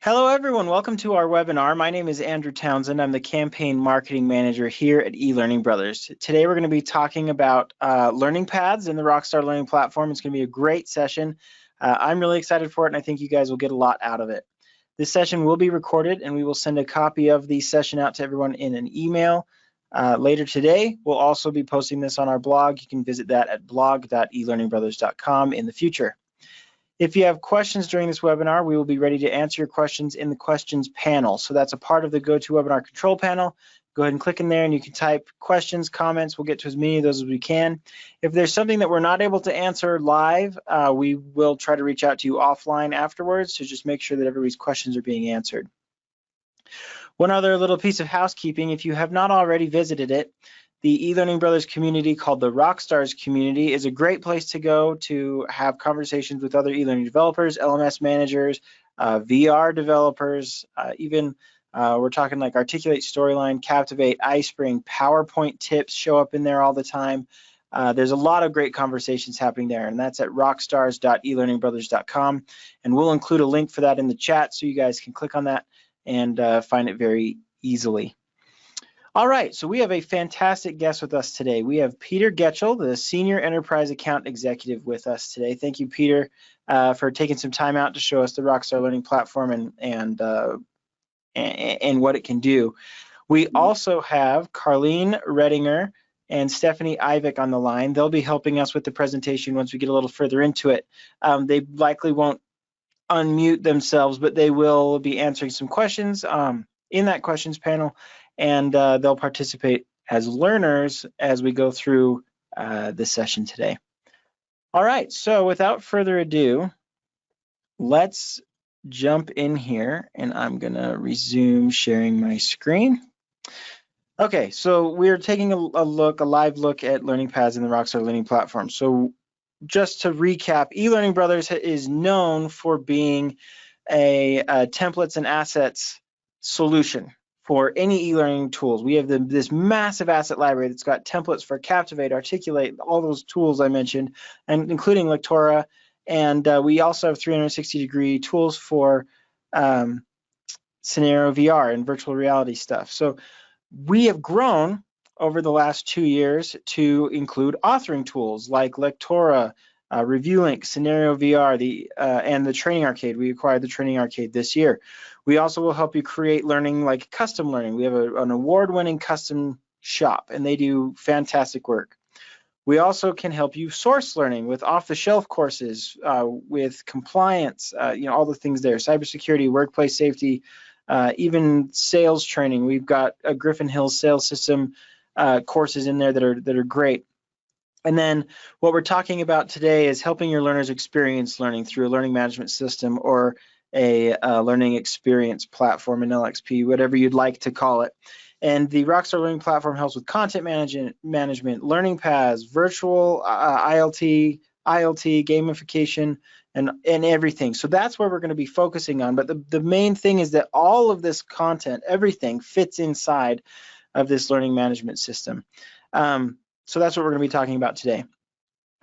Hello everyone, welcome to our webinar. My name is Andrew Townsend. I'm the Campaign Marketing Manager here at eLearning Brothers. Today we're going to be talking about learning paths in the Rockstar Learning Platform. It's going to be a great session. I'm really excited for it and I think you guys will get a lot out of it. This session will be recorded and we will send a copy of the session out to everyone in an email later today. We'll also be posting this on our blog. You can visit that at blog.elearningbrothers.com in the future. If you have questions during this webinar, we will be ready to answer your questions in the questions panel. So that's a part of the GoToWebinar control panel. Go ahead and click in there and you can type questions, comments. We'll get to as many of those as we can. If there's something that we're not able to answer live, we will try to reach out to you offline afterwards to just make sure that everybody's questions are being answered. One other little piece of housekeeping, if you have not already visited it, the eLearning Brothers community called the Rockstars community is a great place to go to have conversations with other e-learning developers, LMS managers, VR developers, even we're talking like Articulate, Storyline, Captivate, iSpring, PowerPoint tips show up in there all the time. There's a lot of great conversations happening there, and that's at rockstars.elearningbrothers.com. And we'll include a link for that in the chat so you guys can click on that and find it very easily. All right, so we have a fantastic guest with us today. We have Peter Getchell, the Senior Enterprise Account Executive with us today. Thank you, Peter, for taking some time out to show us the Rockstar Learning Platform and what it can do. We also have Carleen Redinger and Stephanie Ivik on the line. They'll be helping us with the presentation once we get a little further into it. They likely won't unmute themselves, but they will be answering some questions in that questions panel, and they'll participate as learners as we go through the session today. All right, so without further ado, let's jump in here, and I'm gonna resume sharing my screen. Okay, so we're taking a live look at learning paths in the Rockstar Learning Platform. So just to recap, eLearning Brothers is known for being a templates and assets solution for any e-learning tools. We have this massive asset library that's got templates for Captivate, Articulate, all those tools I mentioned, and including Lectora. And we also have 360-degree tools for scenario VR and virtual reality stuff. So we have grown over the last 2 years to include authoring tools like Lectora, ReviewLink, Scenario VR, and the Training Arcade. We acquired the Training Arcade this year. We also will help you create learning like custom learning. We have an award-winning custom shop, and they do fantastic work. We also can help you source learning with off-the-shelf courses, with compliance, all the things there, cybersecurity, workplace safety, even sales training. We've got a Griffin Hill sales system courses in there that are great. And then what we're talking about today is helping your learners experience learning through a learning management system or a learning experience platform in LXP, whatever you'd like to call it. And the Rockstar Learning Platform helps with content management, learning paths, virtual ILT, gamification, and everything. So that's where we're going to be focusing on. But the main thing is that all of this content, everything fits inside of this learning management system. So that's what we're going to be talking about today.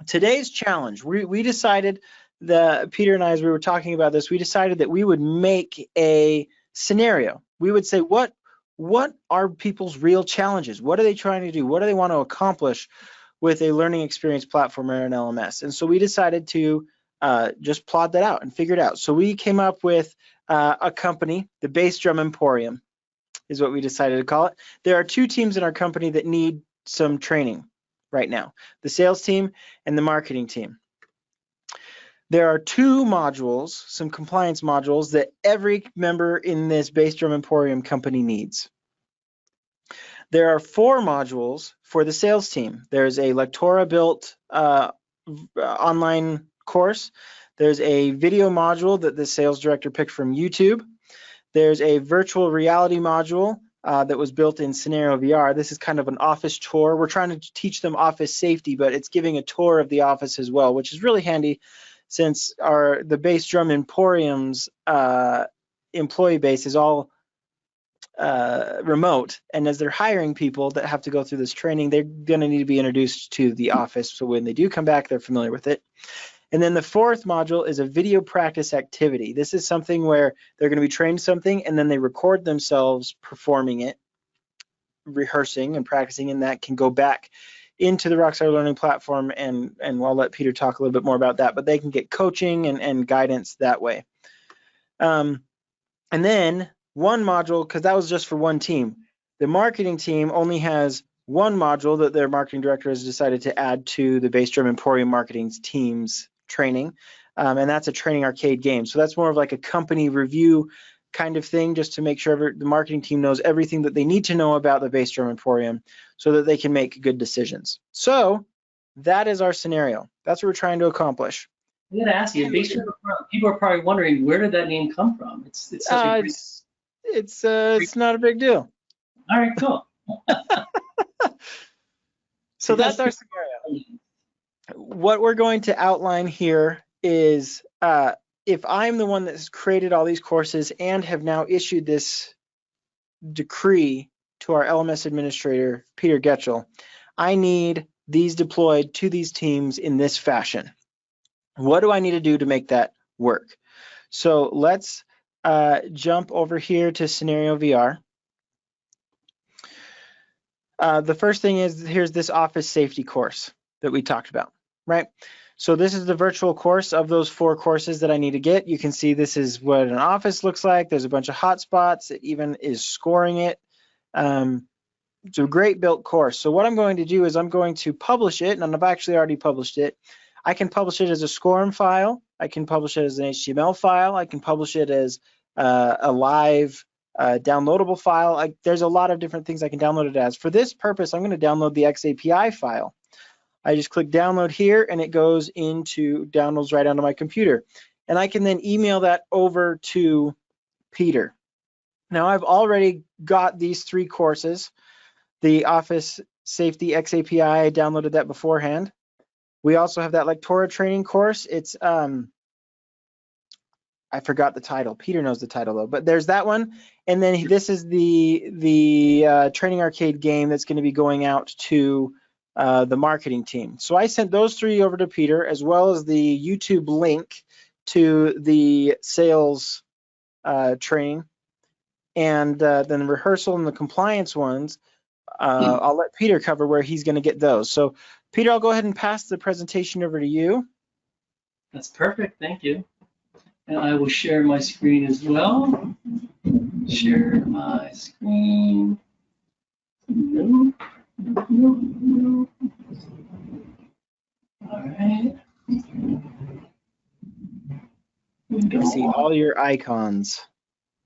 Today's challenge, we decided, Peter and I, as we were talking about this, we decided that we would make a scenario. We would say, what are people's real challenges? What are they trying to do? What do they want to accomplish with a learning experience platform or an LMS? And so we decided to just plot that out and figure it out. So we came up with a company, the Bass Drum Emporium is what we decided to call it. There are two teams in our company that need some training right now, the sales team and the marketing team. There are two modules, some compliance modules that every member in this Bass Drum Emporium company needs. There are 4 modules for the sales team. There's a Lectora built online course. There's a video module that the sales director picked from YouTube. There's a virtual reality module that was built in Scenario VR. This is kind of an office tour. We're trying to teach them office safety, but it's giving a tour of the office as well, which is really handy since the Bass Drum Emporium's employee base is all remote, and as they're hiring people that have to go through this training, they're going to need to be introduced to the office, so when they do come back, they're familiar with it. And then the fourth module is a video practice activity. This is something where they're going to be trained something and then they record themselves performing it, rehearsing and practicing, and that can go back into the Rockstar Learning Platform, and I'll let Peter talk a little bit more about that, but they can get coaching and guidance that way. And then one module, because that was just for one team. The marketing team only has one module that their marketing director has decided to add to the Bass Drum Emporium marketing team's training, and that's a training arcade game. So that's more of like a company review kind of thing, just to make sure the marketing team knows everything that they need to know about the Bass Drum Emporium so that they can make good decisions. So that is our scenario. That's what we're trying to accomplish. I'm gonna ask you, Bass Drum, people are probably wondering, where did that name come from? It's such a it's not a big deal. All right, cool. So that's our scenario. What we're going to outline here is if I'm the one that's created all these courses and have now issued this decree to our LMS administrator, Peter Getchell, I need these deployed to these teams in this fashion. What do I need to do to make that work? So let's jump over here to Scenario VR. The first thing is, here's this office safety course that we talked about, right? So this is the virtual course of those 4 courses that I need to get. You can see this is what an office looks like. There's a bunch of hotspots. It even is scoring it. It's a great built course. So what I'm going to do is I'm going to publish it, and I've actually already published it. I can publish it as a SCORM file. I can publish it as an HTML file. I can publish it as a live downloadable file. There's a lot of different things I can download it as. For this purpose, I'm going to download the XAPI file. I just click download here and it goes into downloads right onto my computer. And I can then email that over to Peter. Now I've already got these 3 courses. The Office Safety XAPI, I downloaded that beforehand. We also have that Lectora training course. It's I forgot the title. Peter knows the title though, but there's that one. And then this is the training arcade game that's going to be going out to the marketing team. So I sent those 3 over to Peter, as well as the YouTube link to the sales training, and then the rehearsal and the compliance ones. I'll let Peter cover where he's going to get those. So Peter, I'll go ahead and pass the presentation over to you. That's perfect, thank you. And I will share my screen as well. Share my screen. No. All right. You can see all your icons.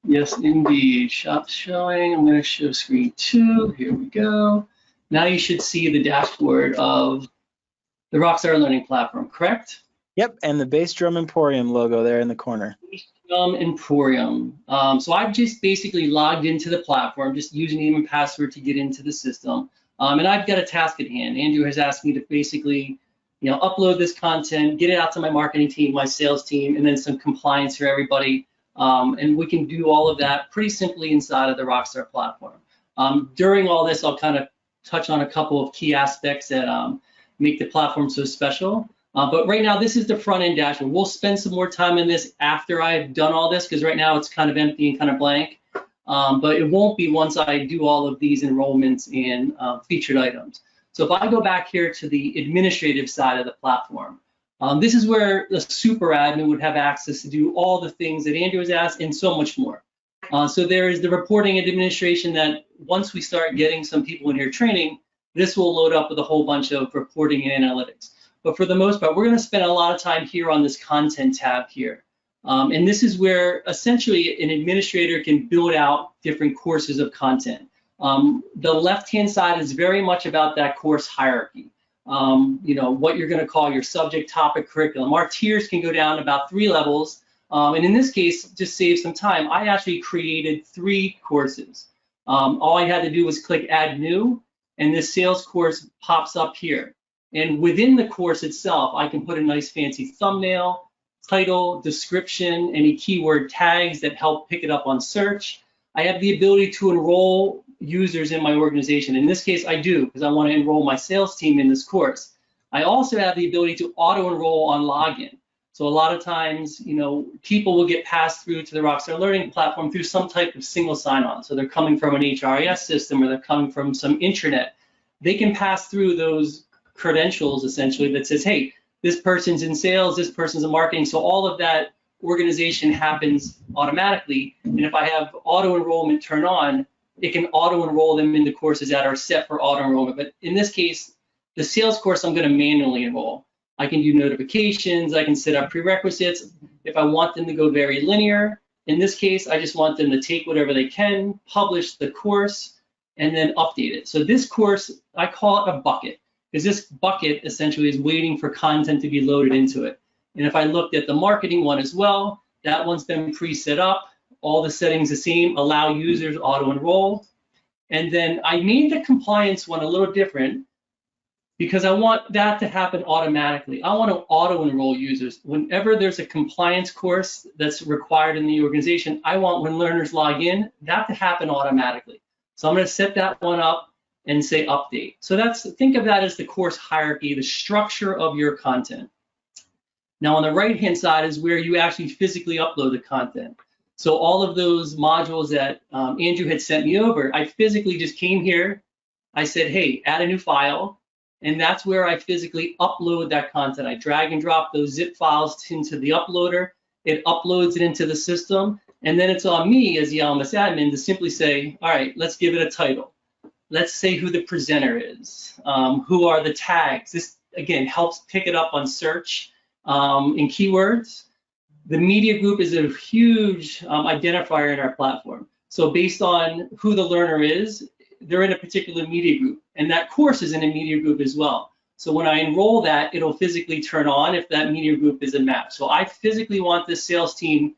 Yes, indeed. Shop showing. I'm going to show screen 2. Here we go. Now you should see the dashboard of the Rockstar Learning Platform, correct? Yep, and the Bass Drum Emporium logo there in the corner. Bass Drum Emporium. So I've just basically logged into the platform, just username and password to get into the system. And I've got a task at hand. Andrew has asked me to basically, upload this content, get it out to my marketing team, my sales team, and then some compliance for everybody. And we can do all of that pretty simply inside of the Rockstar platform. During all this, I'll kind of touch on a couple of key aspects that make the platform so special. But right now, this is the front end dashboard. We'll spend some more time in this after I've done all this, because right now it's kind of empty and kind of blank. But it won't be once I do all of these enrollments and featured items. So if I go back here to the administrative side of the platform, this is where the super admin would have access to do all the things that Andrew has asked and so much more. So there is the reporting and administration that once we start getting some people in here training, this will load up with a whole bunch of reporting and analytics. But for the most part, we're going to spend a lot of time here on this content tab here. And this is where essentially an administrator can build out different courses of content. The left-hand side is very much about that course hierarchy. What you're going to call your subject, topic, curriculum. Our tiers can go down about 3 levels. And in this case, just save some time, I actually created 3 courses. All I had to do was click Add New, and this sales course pops up here. And within the course itself, I can put a nice fancy thumbnail, title, description, any keyword tags that help pick it up on search. I have the ability to enroll users in my organization. In this case, I do, because I want to enroll my sales team in this course. I also have the ability to auto-enroll on login. So a lot of times, people will get passed through to the Rockstar Learning Platform through some type of single sign-on. So they're coming from an HRIS system or they're coming from some intranet. They can pass through those credentials essentially that says, hey, this person's in sales, this person's in marketing. So all of that organization happens automatically. And if I have auto-enrollment turn on, it can auto-enroll them in the courses that are set for auto-enrollment. But in this case, the sales course, I'm going to manually enroll. I can do notifications, I can set up prerequisites. If I want them to go very linear, in this case, I just want them to take whatever they can, publish the course, and then update it. So this course, I call it a bucket, because this bucket essentially is waiting for content to be loaded into it. And if I looked at the marketing one as well, that one's been pre-set up, all the settings the same, allow users auto-enroll. And then I made the compliance one a little different, because I want that to happen automatically. I want to auto-enroll users. Whenever there's a compliance course that's required in the organization, I want when learners log in, that to happen automatically. So I'm going to set that one up and say update. So think of that as the course hierarchy, the structure of your content. Now on the right-hand side is where you actually physically upload the content. So all of those modules that Andrew had sent me over, I physically just came here. I said, hey, add a new file. And that's where I physically upload that content. I drag and drop those zip files into the uploader. It uploads it into the system. And then it's on me as the LMS admin to simply say, all right, let's give it a title. Let's say who the presenter is. Who are the tags? This, again, helps pick it up on search in keywords. The media group is a huge identifier in our platform. So based on who the learner is, they're in a particular media group, and that course is in a media group as well. So when I enroll that, it'll physically turn on if that media group is a map. So I physically want this sales team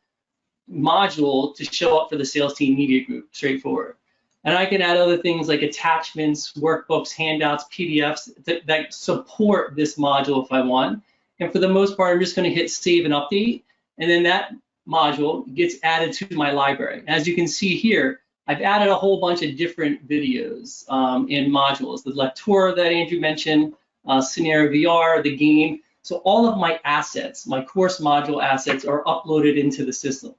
module to show up for the sales team media group, straightforward. And I can add other things like attachments, workbooks, handouts, PDFs that support this module if I want. And for the most part, I'm just going to hit save and update, and then that module gets added to my library. As you can see here, I've added a whole bunch of different videos and modules, the Lectura that Andrew mentioned, Scenario VR, the game. So all of my assets, my course module assets, are uploaded into the system.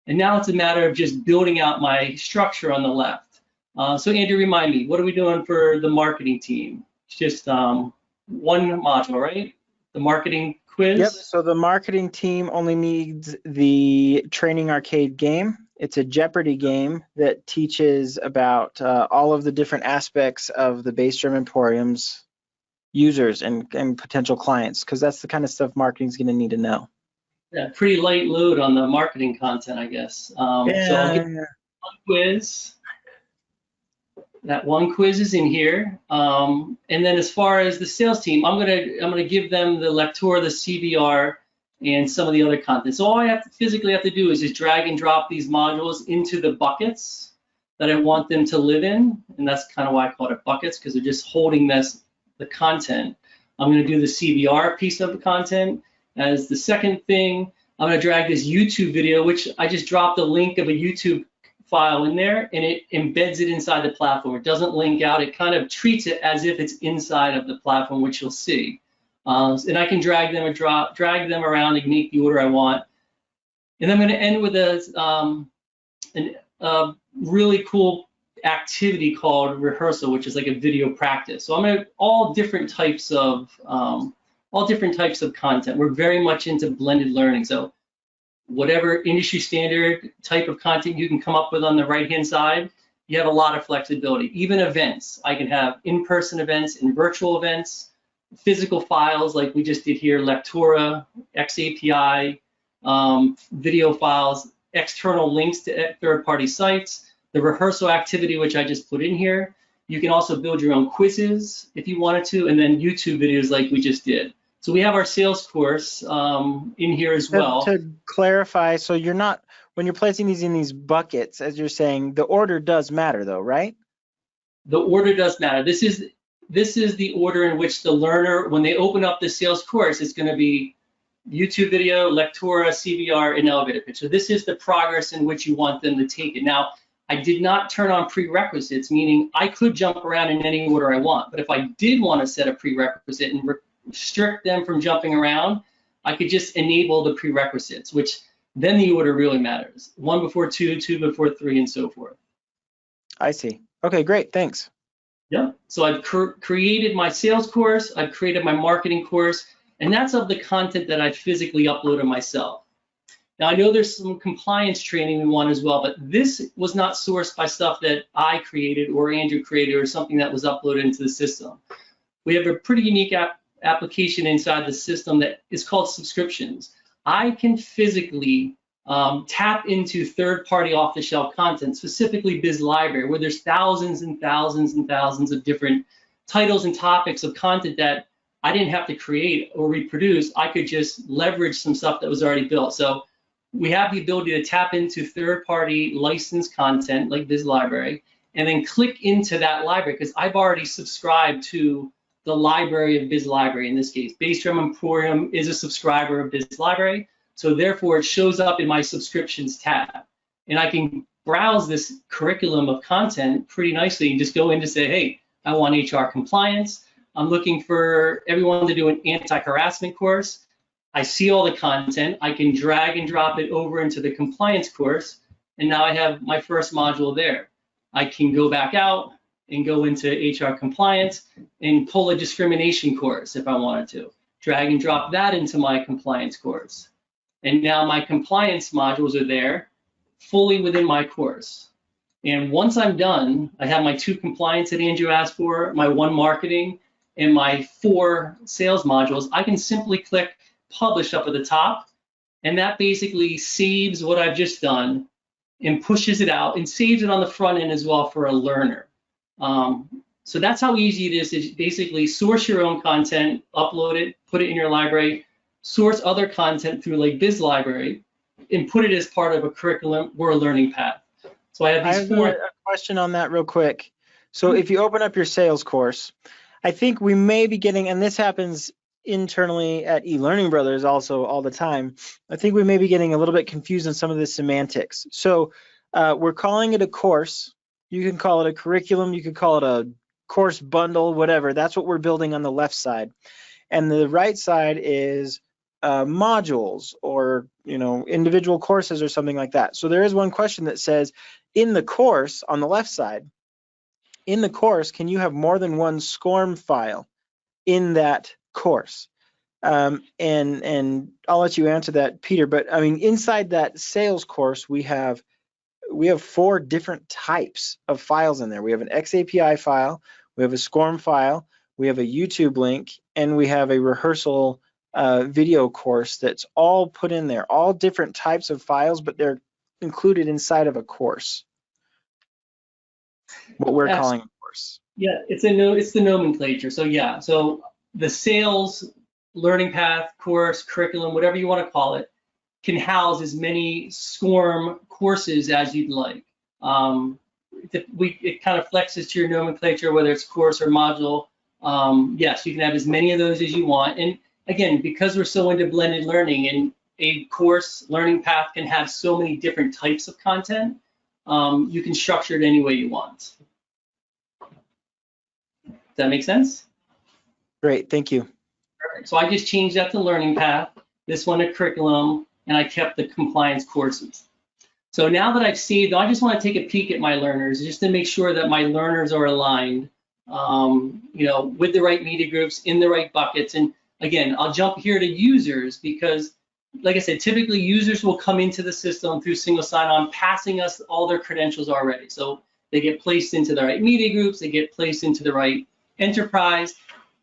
And now it's a matter of just building out my structure on the left. So Andrew, remind me, what are we doing for the marketing team? It's just one module, right? The marketing quiz? Yep, so the marketing team only needs the training arcade game. It's a Jeopardy game that teaches about all of the different aspects of the Base Drum Emporium's users and potential clients, because that's the kind of stuff marketing's going to need to know. Yeah, pretty light load on the marketing content, I guess. So I'll get one quiz. That one quiz is in here. And then as far as the sales team, I'm gonna give them the Lectura, the CBR, and some of the other content. So all I physically have to do is just drag and drop these modules into the buckets that I want them to live in. And that's kind of why I call it buckets, because they're just holding the content. I'm going to do the CBR piece of the content as the second thing. I'm going to drag this YouTube video, which I just dropped a link of a YouTube file in there, and it embeds it inside the platform. It doesn't link out. It kind of treats it as if it's inside of the platform, which you'll see. And I can drag them around and make the order I want. And I'm going to end with a really cool activity called rehearsal, which is like a video practice. So I'm going to all different types of content. We're very much into blended learning. So whatever industry standard type of content you can come up with on the right-hand side, you have a lot of flexibility. Even events, I can have in-person events and virtual events. Physical files like we just did here, Lectura, XAPI, video files, external links to third-party sites, the rehearsal activity, which I just put in here. You can also build your own quizzes if you wanted to, and then YouTube videos like we just did. So we have our sales course in here as well. To clarify, so you're not, when you're placing these in these buckets, as you're saying, the order does matter though, right? The order does matter. This is the order in which the learner, when they open up the sales course, it's going to be YouTube video, Lectura, CBR, and elevator pitch. So this is the progress in which you want them to take it. Now, I did not turn on prerequisites, meaning I could jump around in any order I want. But if I did want to set a prerequisite and restrict them from jumping around, I could just enable the prerequisites, which then the order really matters. 1 before 2, 2 before 3, and so forth. I see. Okay, great. Thanks. Yeah. So I've created my sales course, I've created my marketing course, and that's of the content that I physically uploaded myself. Now, I know there's some compliance training we want as well, but this was not sourced by stuff that I created or Andrew created or something that was uploaded into the system. We have a pretty unique application inside the system that is called subscriptions. I can physically tap into third-party off-the-shelf content, specifically Biz Library, where there's thousands and thousands and thousands of different titles and topics of content that I didn't have to create or reproduce. I could just leverage some stuff that was already built. So we have the ability to tap into third-party licensed content like Biz Library, and then click into that library because I've already subscribed to the library of Biz Library. In this case, Baystrom Emporium is a subscriber of Biz Library. So therefore, it shows up in my subscriptions tab. And I can browse this curriculum of content pretty nicely and just go in to say, hey, I want HR compliance. I'm looking for everyone to do an anti-harassment course. I see all the content. I can drag and drop it over into the compliance course. And now I have my first module there. I can go back out and go into HR compliance and pull a discrimination course if I wanted to. Drag and drop that into my compliance course. And now my compliance modules are there fully within my course. And once I'm done, I have my 2 compliance that Andrew asked for, my 1 marketing, and my 4 sales modules. I can simply click publish up at the top, and that basically saves what I've just done and pushes it out and saves it on the front end as well for a learner. So that's how easy it is to basically source your own content, upload it, put it in your library, source other content through like Biz Library, and put it as part of a curriculum or a learning path. So I have these a question on that real quick. So if you open up your sales course, I think we may be getting, and this happens internally at eLearning Brothers also all the time, I think we may be getting a little bit confused on some of the semantics. So we're calling it a course. You can call it a curriculum, you could call it a course bundle, whatever. That's what we're building on the left side. And the right side is modules or individual courses or something like that. So there is one question that says, in the course on the left side, in the course, can you have more than one SCORM file in that course? And I'll let you answer that, Peter. But I mean, inside that sales course, we have 4 different types of files in there. We have an XAPI file, we have a SCORM file, we have a YouTube link, and we have a rehearsal video course that's all put in there, all different types of files, but they're included inside of a course, what we're calling a course. Yeah, it's the nomenclature. So yeah, so the sales learning path, course, curriculum, whatever you want to call it, can house as many SCORM courses as you'd like. It kind of flexes to your nomenclature, whether it's course or module. Yes, you can have as many of those as you want. And again, because we're so into blended learning, and a course learning path can have so many different types of content, you can structure it any way you want. Does that make sense? Great, thank you. Perfect. So I just changed that to learning path, this one to curriculum, and I kept the compliance courses. So now that I've saved, I just want to take a peek at my learners just to make sure that my learners are aligned, with the right media groups, in the right buckets. And again, I'll jump here to users because, like I said, typically users will come into the system through single sign-on, passing us all their credentials already. So they get placed into the right media groups, they get placed into the right enterprise,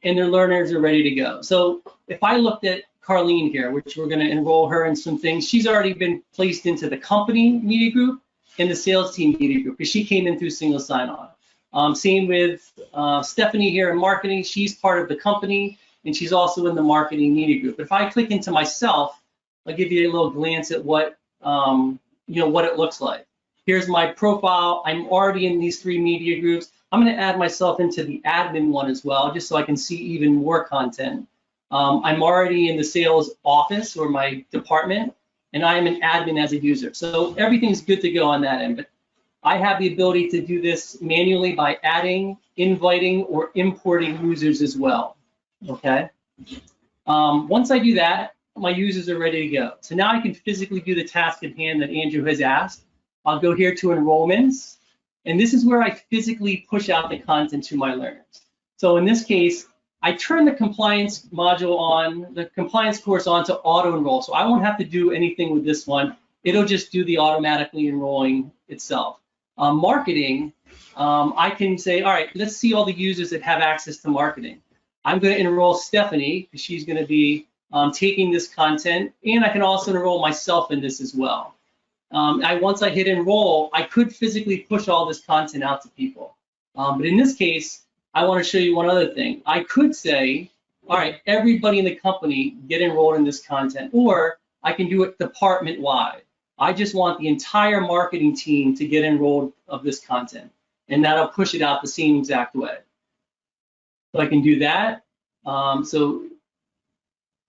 and their learners are ready to go. So if I looked at Carlene here, which we're going to enroll her in some things, she's already been placed into the company media group and the sales team media group because she came in through single sign-on. Same with Stephanie here in marketing. She's part of the company and she's also in the marketing media group. If I click into myself, I'll give you a little glance at what what it looks like. Here's my profile. I'm already in these 3 media groups. I'm going to add myself into the admin one as well, just so I can see even more content. I'm already in the sales office or my department, and I am an admin as a user. So everything's good to go on that end, but I have the ability to do this manually by adding, inviting, or importing users as well, okay? Once I do that, my users are ready to go. So now I can physically do the task at hand that Andrew has asked. I'll go here to Enrollments, and this is where I physically push out the content to my learners. So in this case, I turn the compliance module on, the compliance course on to auto enroll. So I won't have to do anything with this one. It'll just do the automatically enrolling itself. Marketing, I can say, all right, let's see all the users that have access to marketing. I'm going to enroll Stephanie because she's going to be taking this content, and I can also enroll myself in this as well. Once I hit enroll, I could physically push all this content out to people. But in this case, I want to show you one other thing. I could say, all right, everybody in the company get enrolled in this content, or I can do it department-wide. I just want the entire marketing team to get enrolled of this content, and that'll push it out the same exact way. So I can do that. So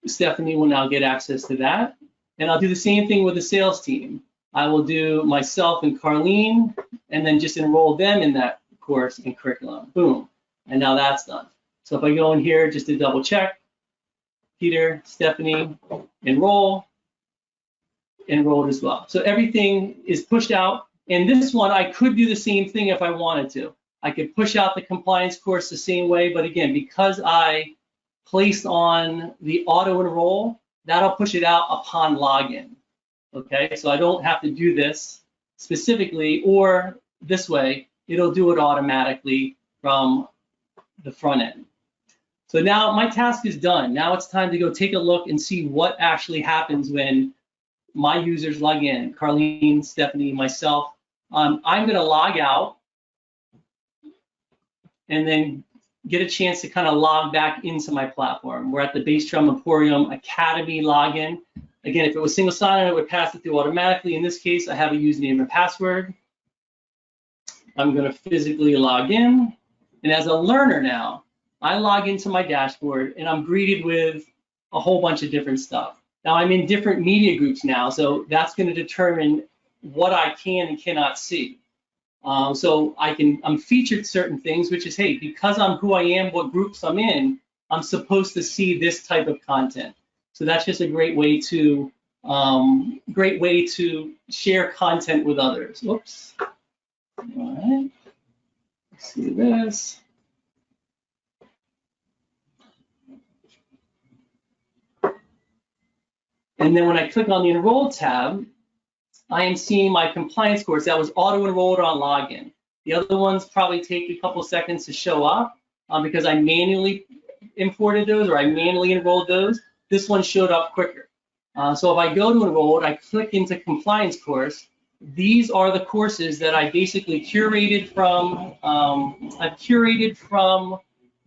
Stephanie will now get access to that. And I'll do the same thing with the sales team. I will do myself and Carlene, and then just enroll them in that course and curriculum. Boom. And now that's done. So if I go in here just to double check, Peter, Stephanie, enrolled as well. So everything is pushed out. And this one, I could do the same thing if I wanted to. I could push out the compliance course the same way, but again, because I placed on the auto enroll, that'll push it out upon login. Okay, so I don't have to do this specifically, or this way, it'll do it automatically from the front end. So now my task is done. Now it's time to go take a look and see what actually happens when my users log in, Carlene, Stephanie, myself. I'm going to log out and then get a chance to kind of log back into my platform. We're at the Bass Drum Emporium Academy login. Again, if it was single sign-on, it would pass it through automatically. In this case, I have a username and password. I'm going to physically log in. And as a learner now, I log into my dashboard and I'm greeted with a whole bunch of different stuff. Now I'm in different media groups now, so that's going to determine what I can and cannot see. So I'm featured certain things, which is, hey, because I'm who I am, what groups I'm in, I'm supposed to see this type of content. So that's just a great way to share content with others. Whoops. All right. Let's see this. And then when I click on the Enroll tab, I am seeing my compliance course that was auto-enrolled on login. The other ones probably take a couple seconds to show up because I manually imported those or I manually enrolled those. This one showed up quicker. So if I go to Enrolled, I click into Compliance Course. These are the courses that I basically curated from,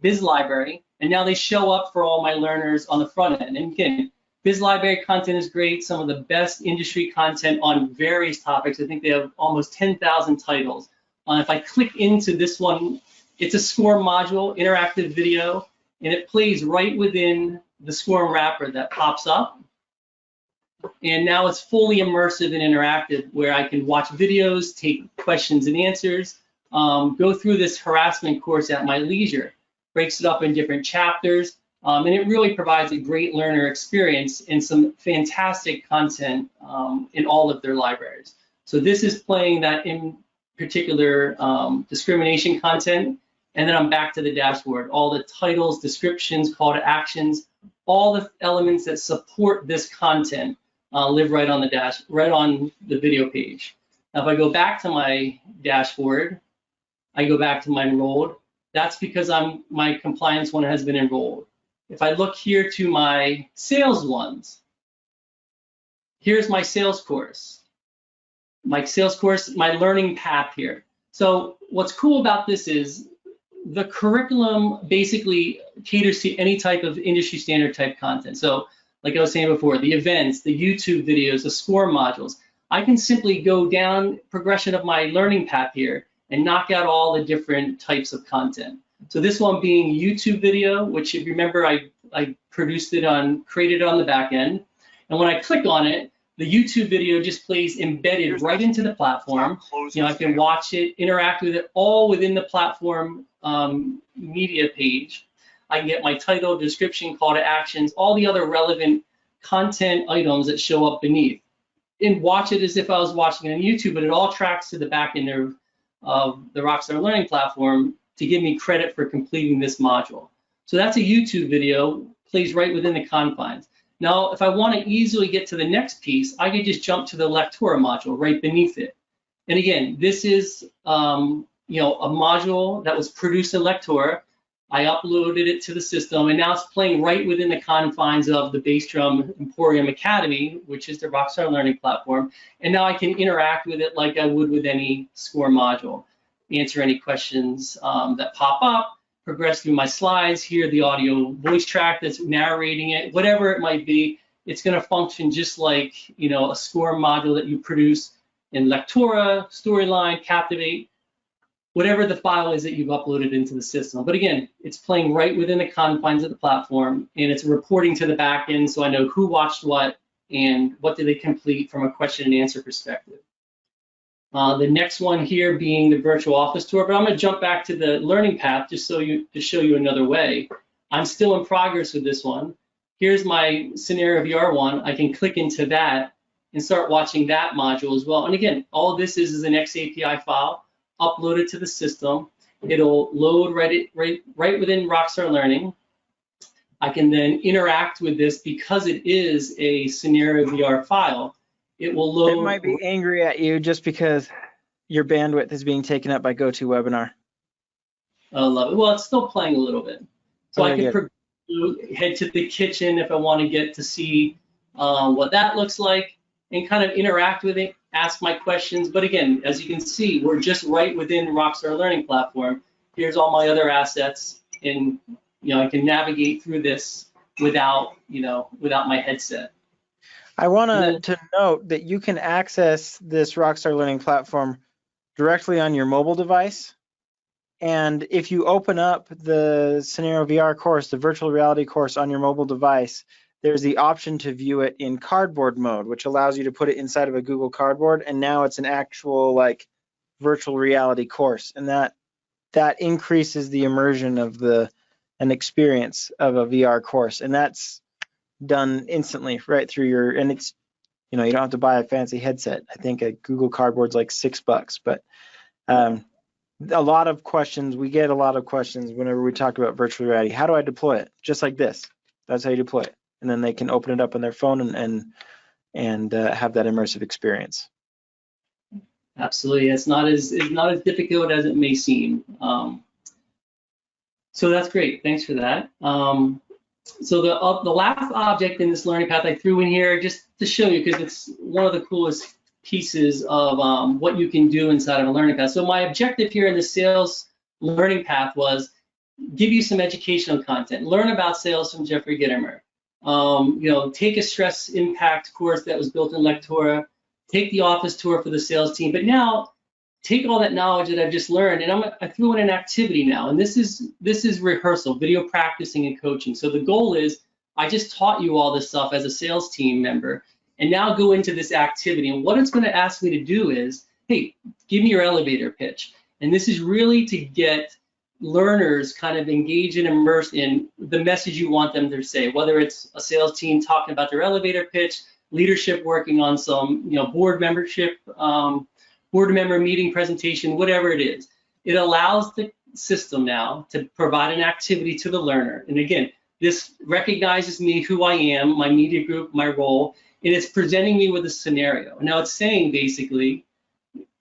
BizLibrary, and now they show up for all my learners on the front end. And again, BizLibrary content is great, some of the best industry content on various topics. I think they have almost 10,000 titles. If I click into this one, it's a SCORM module, interactive video, and it plays right within the SCORM wrapper that pops up. And now it's fully immersive and interactive where I can watch videos, take questions and answers, go through this harassment course at my leisure, breaks it up in different chapters, and it really provides a great learner experience and some fantastic content in all of their libraries. So this is playing that in particular discrimination content, and then I'm back to the dashboard. All the titles, descriptions, call to actions, all the elements that support this content live right on the video page. Now, if I go back to my dashboard, I go back to my enrolled. That's because my compliance one has been enrolled. If I look here to my sales ones, here's my sales course. My sales course, my learning path here. So what's cool about this is the curriculum basically caters to any type of industry standard type content. So like I was saying before, the events, the YouTube videos, the SCORM modules, I can simply go down progression of my learning path here and knock out all the different types of content. So this one being YouTube video, which if you remember, I produced it created it on the back end. And when I click on it, the YouTube video just plays embedded right into the platform. You know, I can watch it, interact with it all within the platform media page. I can get my title, description, call to actions, all the other relevant content items that show up beneath, and watch it as if I was watching it on YouTube, but it all tracks to the back end of the Rockstar Learning Platform to give me credit for completing this module. So that's a YouTube video, plays right within the confines. Now, if I want to easily get to the next piece, I could just jump to the Lectora module right beneath it. And again, this is you know, a module that was produced in Lectora. I uploaded it to the system, and now it's playing right within the confines of the Bass Drum Emporium Academy, which is the Rockstar Learning Platform. And now I can interact with it like I would with any SCORE module, answer any questions that pop up, progress through my slides, hear the audio voice track that's narrating it, whatever it might be. It's going to function just like, you know, a SCORE module that you produce in Lectora, Storyline, Captivate, whatever the file is that you've uploaded into the system. But again, it's playing right within the confines of the platform, and it's reporting to the back end, so I know who watched what and what did they complete from a question and answer perspective. The next one here being the virtual office tour, but I'm going to jump back to the learning path just to show you another way. I'm still in progress with this one. Here's my scenario VR one. I can click into that and start watching that module as well. And again, all this is an XAPI file. Upload it to the system. It'll load right within Rockstar Learning. I can then interact with this because it is a scenario VR file. It will load. It might be angry at you just because your bandwidth is being taken up by GoToWebinar. I love it. Well, it's still playing a little bit. So okay, I can head to the kitchen if I want to get to see what that looks like and kind of interact with it, ask my questions. But again, as you can see, we're just right within Rockstar Learning Platform. Here's all my other assets, and you know, I can navigate through this without, you know, without my headset. I want to note that you can access this Rockstar Learning Platform directly on your mobile device. And if you open up the Scenario VR course, the virtual reality course on your mobile device, there's the option to view it in cardboard mode, which allows you to put it inside of a Google Cardboard, and now it's an actual like virtual reality course, and that increases the immersion of an experience of a VR course, and that's done instantly right through your, and it's, you know, you don't have to buy a fancy headset. I think a Google Cardboard's like $6, but a lot of questions, we get a lot of questions whenever we talk about virtual reality. How do I deploy it? Just like this. That's how you deploy it. And then they can open it up on their phone and have that immersive experience. Absolutely, it's not as difficult as it may seem. So that's great. Thanks for that. So the last object in this learning path I threw in here just to show you, because it's one of the coolest pieces of what you can do inside of a learning path. So my objective here in the sales learning path was give you some educational content, learn about sales from Jeffrey Gittimer. You know, take a stress impact course that was built in Lectora, take the office tour for the sales team, but now take all that knowledge that I've just learned, and I threw in an activity now, and this is rehearsal, video practicing and coaching. So the goal is I just taught you all this stuff as a sales team member, and now go into this activity, and what it's going to ask me to do is, hey, give me your elevator pitch. And this is really to get learners kind of engaged and immersed in the message you want them to say, whether it's a sales team talking about their elevator pitch, leadership working on some, you know, board member meeting presentation, whatever it is. It allows the system now to provide an activity to the learner. And again, this recognizes me, who I am, my media group, my role, and it's presenting me with a scenario. Now it's saying basically,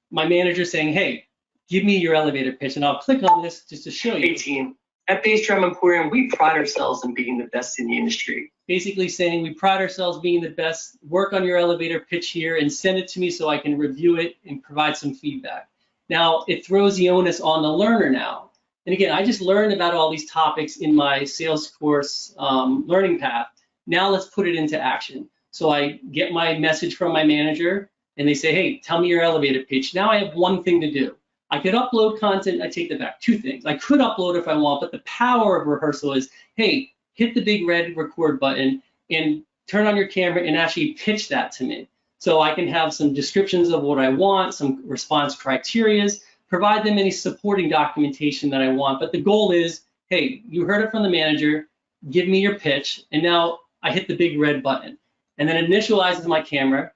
my manager saying, hey, give me your elevator pitch, and I'll click on this just to show you. Hey team, at Bass Drum Emporium, we pride ourselves in being the best in the industry. Basically saying we pride ourselves being the best, work on your elevator pitch here and send it to me so I can review it and provide some feedback. Now, it throws the onus on the learner now. And again, I just learned about all these topics in my sales course learning path. Now let's put it into action. So I get my message from my manager and they say, hey, tell me your elevator pitch. Now I have one thing to do. I could upload content, I take that back, two things. I could upload if I want, but the power of rehearsal is, hey, hit the big red record button and turn on your camera and actually pitch that to me. So I can have some descriptions of what I want, some response criterias, provide them any supporting documentation that I want. But the goal is hey, you heard it from the manager, give me your pitch, and now I hit the big red button. And then it initializes my camera.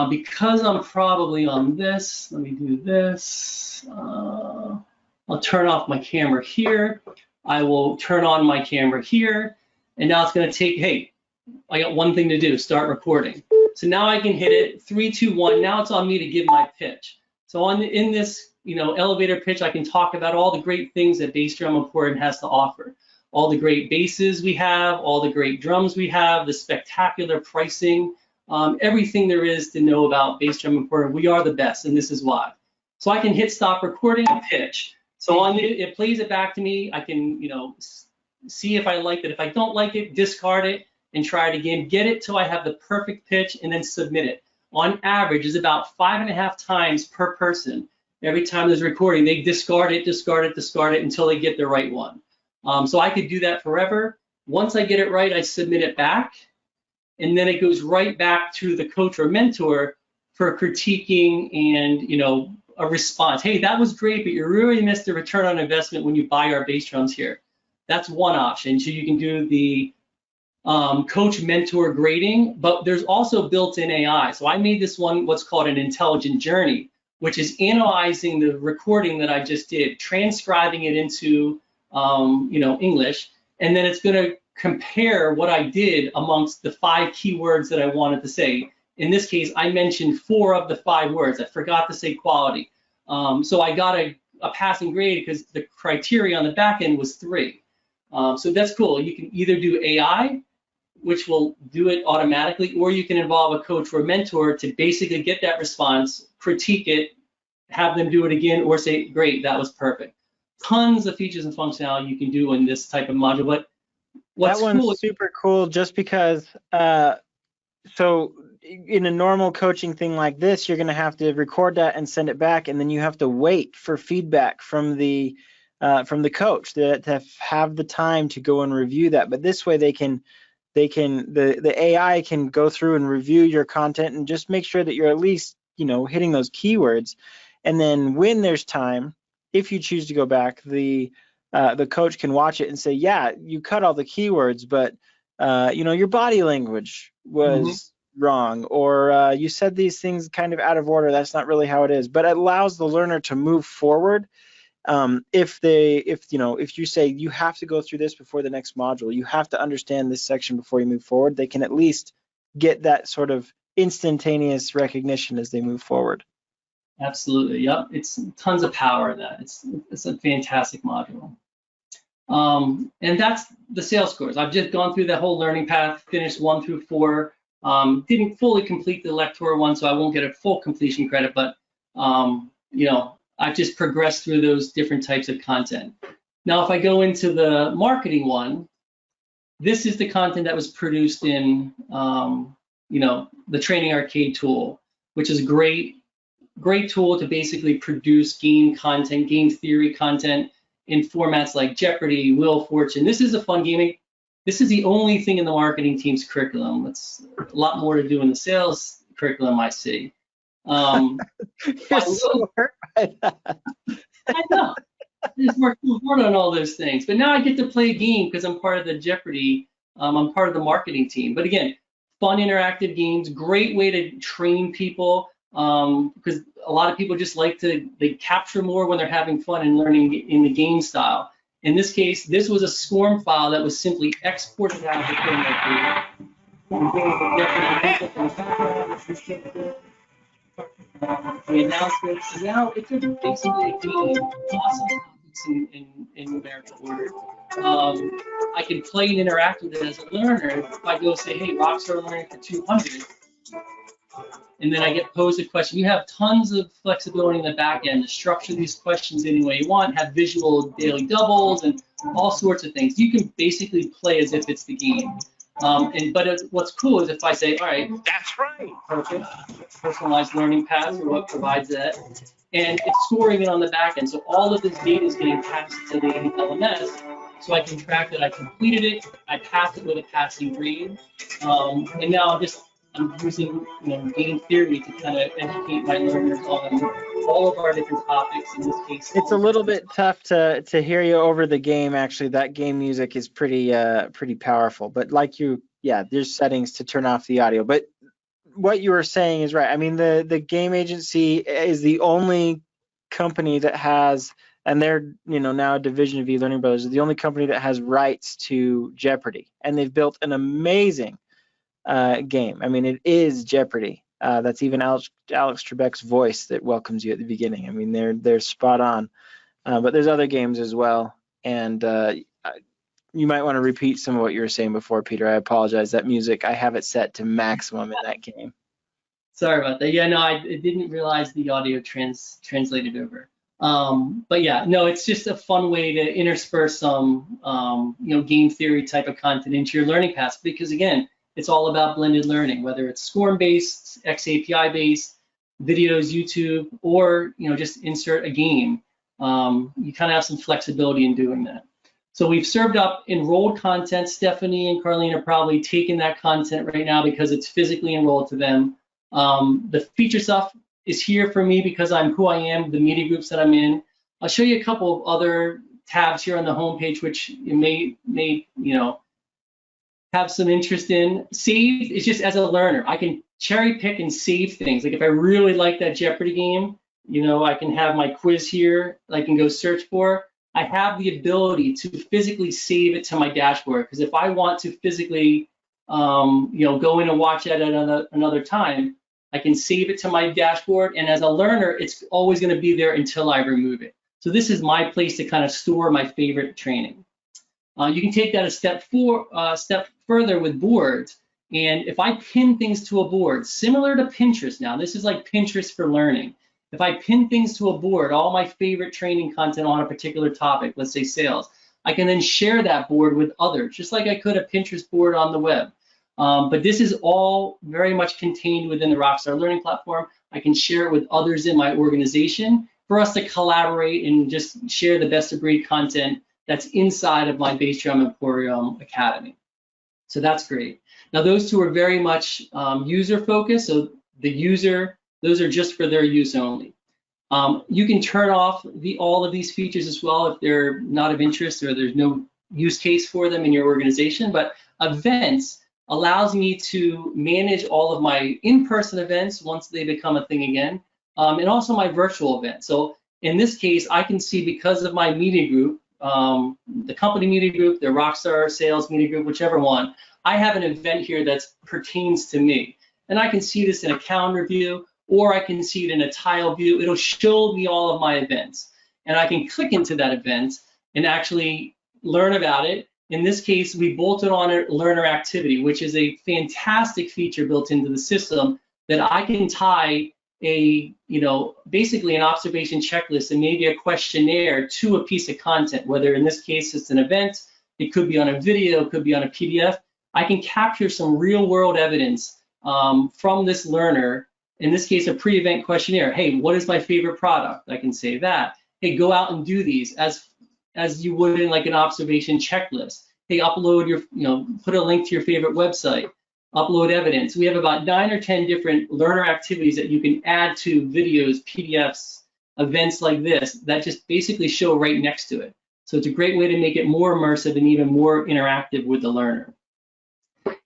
Because I'm probably on this, let me do this. I'll turn off my camera here. I will turn on my camera here. And now it's gonna take, hey, I got one thing to do, start recording. So now I can hit it, 3, 2, 1. Now it's on me to give my pitch. So in this, elevator pitch, I can talk about all the great things that bass drum emporium has to offer. All the great basses we have, all the great drums we have, the spectacular pricing, everything there is to know about bass drum emporium. We are the best, and this is why. So I can hit stop recording and pitch. So it plays it back to me. I can, see if I like it. If I don't like it, discard it and try it again. Get it till I have the perfect pitch and then submit it. On average, is about 5.5 times per person. Every time there's recording, they discard it until they get the right one. So I could do that forever. Once I get it right, I submit it back, and then it goes right back to the coach or mentor for critiquing and a response. Hey, that was great, but you really missed the return on investment when you buy our bass drums here. That's one option. So you can do the coach mentor grading, but there's also built-in AI. So I made this one what's called an intelligent journey, which is analyzing the recording that I just did, transcribing it into English, and then it's going to compare what I did amongst the 5 keywords that I wanted to say. In this case, I mentioned 4 of the 5 words. I forgot to say quality. So I got a passing grade because the criteria on the back end was 3. So that's cool. You can either do AI, which will do it automatically, or you can involve a coach or a mentor to basically get that response, critique it, have them do it again, or say, great, that was perfect. Tons of features and functionality you can do in this type of module. But what's that one's cool, super cool just because, so in a normal coaching thing like this, you're going to have to record that and send it back, and then you have to wait for feedback from the coach to have the time to go and review that. But this way the AI can go through and review your content and just make sure that you're at least, hitting those keywords. And then when there's time, if you choose to go back, the coach can watch it and say, yeah, you cut all the keywords, but your body language was wrong, or you said these things kind of out of order. That's not really how it is. But it allows the learner to move forward. If you say you have to go through this before the next module, you have to understand this section before you move forward, they can at least get that sort of instantaneous recognition as they move forward. Absolutely, yep. It's tons of power in that. It's a fantastic module. And that's the sales course. I've just gone through the whole learning path, finished 1 through 4. Didn't fully complete the Lector one, so I won't get a full completion credit, but I've just progressed through those different types of content. Now, if I go into the marketing one, this is the content that was produced in the Training Arcade tool, which is a great tool to basically produce game content, game theory content in formats like Jeopardy, Wheel of Fortune. This is a fun gaming. This is the only thing in the marketing team's curriculum. It's a lot more to do in the sales curriculum, I see. You're so hurt by that. I know. Just work on all those things. But now I get to play a game because I'm part of the Jeopardy. I'm part of the marketing team. But again, fun interactive games, great way to train people because a lot of people just they capture more when they're having fun and learning in the game style. In this case, this was a SCORM file that was simply exported out of the announcements. Now it's basically a game. Awesome topics in numerical order. I can play and interact with it as a learner. If I go say, hey, Rockstar Learning for 200, and then I get posed a question. You have tons of flexibility in the back end to structure these questions any way you want, have visual daily doubles and all sorts of things. You can basically play as if it's the game. But what's cool is if I say, all right, that's right, perfect, personalized learning paths are what provides that, and it's storing it on the back end. So all of this data is getting passed to the LMS, so I can track that I completed it, I passed it with a passing grade, and now I'm using game theory to kind of educate my learners on all of our different topics. In this case, It's a little bit tough to hear you over the game. Actually, that game music is pretty powerful. But like there's settings to turn off the audio. But what you were saying is right. I mean, the game agency is the only company that has, and they're now a division of eLearning Brothers, the only company that has rights to Jeopardy, and they've built an amazing game. I mean, it is Jeopardy. That's even Alex Trebek's voice that welcomes you at the beginning. I mean, they're spot on. But there's other games as well, and you might want to repeat some of what you were saying before, Peter. I apologize. That music, I have it set to maximum in that game. Sorry about that. Yeah, no, I didn't realize the audio translated over. But yeah, no, it's just a fun way to intersperse some, game theory type of content into your learning paths, because again, it's all about blended learning, whether it's SCORM-based, XAPI-based, videos, YouTube, or just insert a game. You kind of have some flexibility in doing that. So we've served up enrolled content. Stephanie and Carlene are probably taking that content right now because it's physically enrolled to them. The feature stuff is here for me because I'm who I am, the media groups that I'm in. I'll show you a couple of other tabs here on the homepage, which you may have some interest in. Save is just as a learner. I can cherry pick and save things. Like if I really like that Jeopardy game, I can have my quiz here. I can go search for. I have the ability to physically save it to my dashboard, because if I want to physically, go in and watch it at another time, I can save it to my dashboard. And as a learner, it's always going to be there until I remove it. So this is my place to kind of store my favorite training. You can take that a step further with boards. And if I pin things to a board, similar to Pinterest now, this is like Pinterest for learning. If I pin things to a board, all my favorite training content on a particular topic, let's say sales, I can then share that board with others, just like I could a Pinterest board on the web. But this is all very much contained within the Rockstar Learning Platform. I can share it with others in my organization for us to collaborate and just share the best of breed content that's inside of my Bass Drum Emporium Academy. So that's great. Now those two are very much user focused. So those are just for their use only. You can turn off all of these features as well if they're not of interest or there's no use case for them in your organization. But events allows me to manage all of my in-person events once they become a thing again, and also my virtual events. So in this case, I can see, because of my media group, the company media group, the Rockstar sales media group, whichever one, I have an event here that pertains to me. And I can see this in a calendar view, or I can see it in a tile view. It'll show me all of my events. And I can click into that event and actually learn about it. In this case, we bolted on a learner activity, which is a fantastic feature built into the system that I can tie basically an observation checklist and maybe a questionnaire to a piece of content, whether in this case it's an event, it could be on a video, it could be on a PDF. I can capture some real world evidence from this learner, in this case, a pre-event questionnaire. Hey, what is my favorite product? I can say that. Hey, go out and do these as you would in like an observation checklist. Hey, upload your, put a link to your favorite website, upload evidence. We have about 9 or 10 different learner activities that you can add to videos, PDFs, events like this that just basically show right next to it. So it's a great way to make it more immersive and even more interactive with the learner.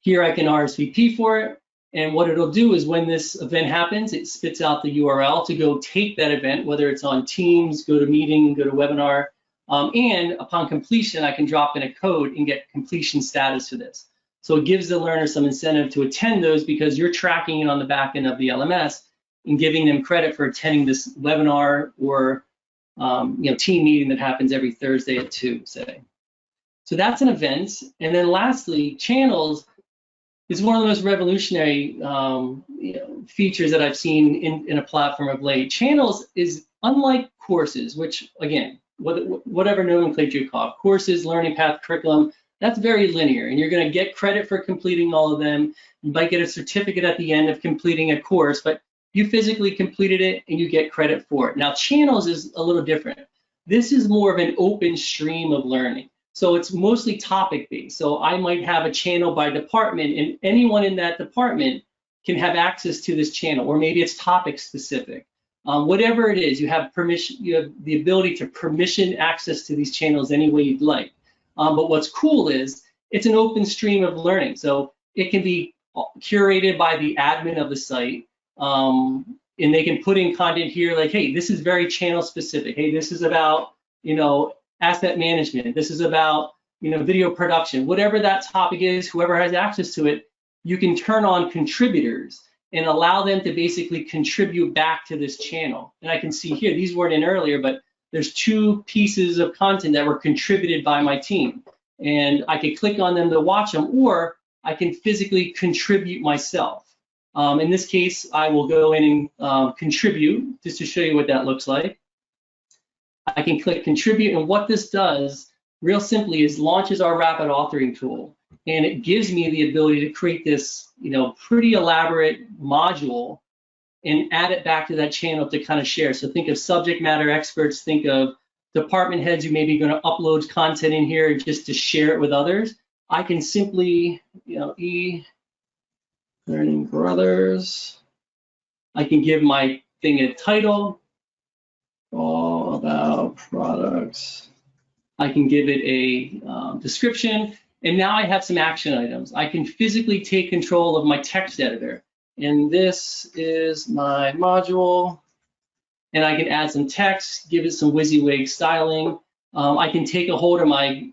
Here I can RSVP for it. And what it'll do is when this event happens, it spits out the URL to go take that event, whether it's on Teams, go to meeting, go to webinar, and upon completion, I can drop in a code and get completion status for this. So it gives the learner some incentive to attend those because you're tracking it on the back end of the LMS and giving them credit for attending this webinar or team meeting that happens every Thursday at 2, say. So that's an event. And then lastly, channels is one of the most revolutionary features that I've seen in a platform of late. Channels is unlike courses, which again, whatever nomenclature you call it, courses, learning path, curriculum, that's very linear, and you're going to get credit for completing all of them. You might get a certificate at the end of completing a course, but you physically completed it and you get credit for it. Now, channels is a little different. This is more of an open stream of learning. So it's mostly topic-based. So I might have a channel by department, and anyone in that department can have access to this channel, or maybe it's topic-specific. whatever it is, you have permission, you have the ability to permission access to these channels any way you'd like. But what's cool is it's an open stream of learning. So it can be curated by the admin of the site, and they can put in content here like, hey, this is very channel specific. Hey, this is about, asset management. This is about, video production. Whatever that topic is, whoever has access to it, you can turn on contributors and allow them to basically contribute back to this channel. And I can see here, these weren't in earlier, but there's 2 pieces of content that were contributed by my team. And I could click on them to watch them, or I can physically contribute myself. In this case, I will go in and contribute, just to show you what that looks like. I can click contribute, and what this does, real simply, is launches our rapid authoring tool. And it gives me the ability to create this, pretty elaborate module and add it back to that channel to kind of share. So think of subject matter experts, think of department heads who may be going to upload content in here just to share it with others. I can simply, e-learning brothers. I can give my thing a title, all about products. I can give it a description, and now I have some action items. I can physically take control of my text editor, and this is my module, and I can add some text, give it some WYSIWYG styling. I can take a hold of my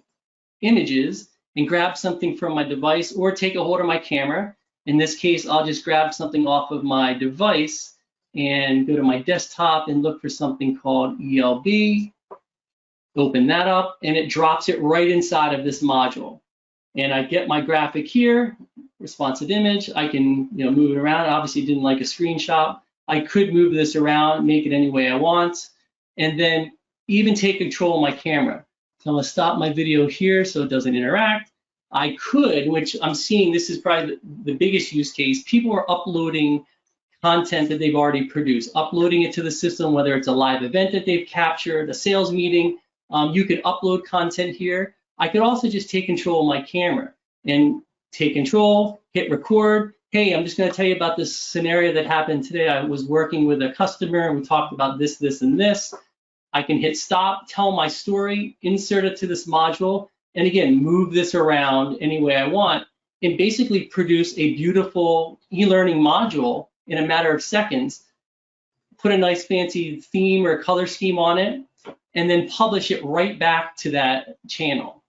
images and grab something from my device, or take a hold of my camera. In this case, I'll just grab something off of my device and go to my desktop and look for something called ELB. Open that up, and it drops it right inside of this module. And I get my graphic here, responsive image. I can move it around. Obviously didn't like a screenshot. I could move this around, make it any way I want, and then even take control of my camera. So I'm gonna stop my video here so it doesn't interact. I could, which I'm seeing, this is probably the biggest use case, people are uploading content that they've already produced, uploading it to the system, whether it's a live event that they've captured, a sales meeting. You could upload content here. I could also just take control of my camera and take control, hit record. Hey, I'm just going to tell you about this scenario that happened today. I was working with a customer and we talked about this, this, and this. I can hit stop, tell my story, insert it to this module, and again, move this around any way I want, and basically produce a beautiful e-learning module in a matter of seconds, put a nice fancy theme or color scheme on it, and then publish it right back to that channel.